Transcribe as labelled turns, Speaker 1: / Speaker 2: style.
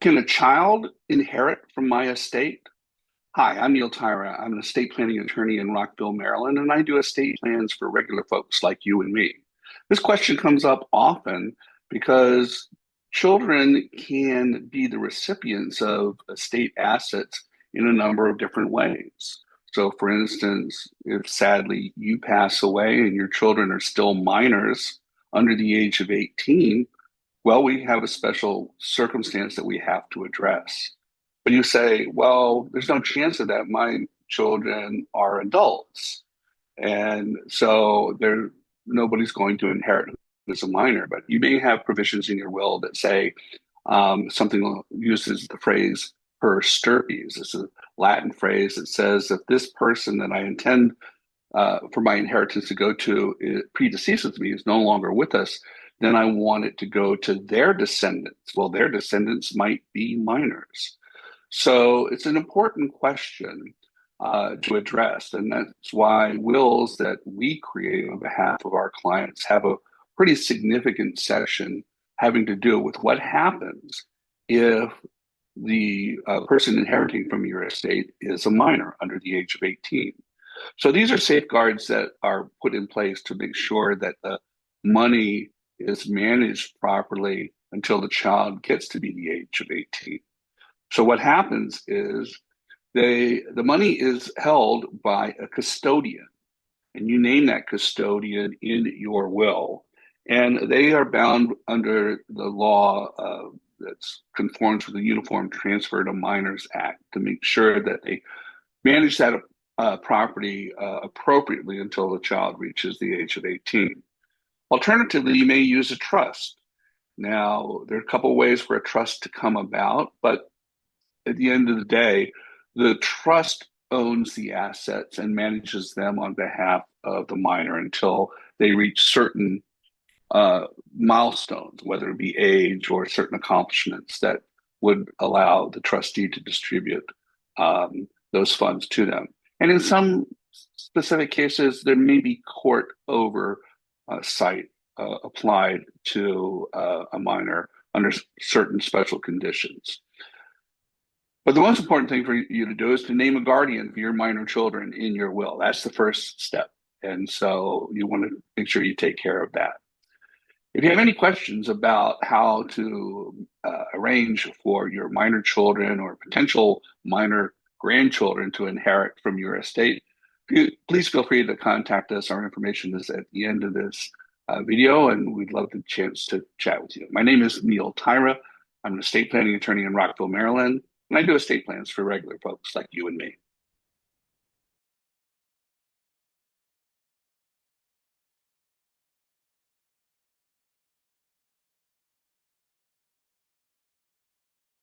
Speaker 1: Can a child inherit from my estate? Hi, I'm Neil Tyra. I'm an estate planning attorney in Rockville, Maryland, and I do estate plans for regular folks like you and me. This question comes up often because children can be the recipients of estate assets in a number of different ways. So, for instance, if sadly you pass away and your children are still minors under the age of 18, well, we have a special circumstance that we have to address. But you say, well, there's no chance of that. My children are adults. And so nobody's going to inherit as a minor. But you may have provisions in your will that say something uses the phrase per stirpes. It's a Latin phrase that says if this person that I intend for my inheritance to go to predeceases me, is no longer with us, then I want it to go to their descendants. Well, their descendants might be minors. So it's an important question to address. And that's why wills that we create on behalf of our clients have a pretty significant section having to do with what happens if the person inheriting from your estate is a minor under the age of 18. So these are safeguards that are put in place to make sure that the money is managed properly until the child gets to be the age of 18. So what happens is the money is held by a custodian, and you name that custodian in your will, and they are bound under the law that conforms with the Uniform Transfer to Minors Act to make sure that they manage that property appropriately until the child reaches the age of 18. Alternatively, you may use a trust. Now, there are a couple of ways for a trust to come about, but at the end of the day, the trust owns the assets and manages them on behalf of the minor until they reach certain milestones, whether it be age or certain accomplishments that would allow the trustee to distribute those funds to them. And in some specific cases, there may be court oversight applied to a minor under certain special conditions. But the most important thing for you to do is to name a guardian for your minor children in your will. That's the first step. And so you want to make sure you take care of that. If you have any questions about how to arrange for your minor children or potential minor grandchildren to inherit from your estate, please feel free to contact us. Our information is at the end of this video, and we'd love the chance to chat with you. My name is Neil Tyra. I'm an estate planning attorney in Rockville, Maryland, and I do estate plans for regular folks like you and me.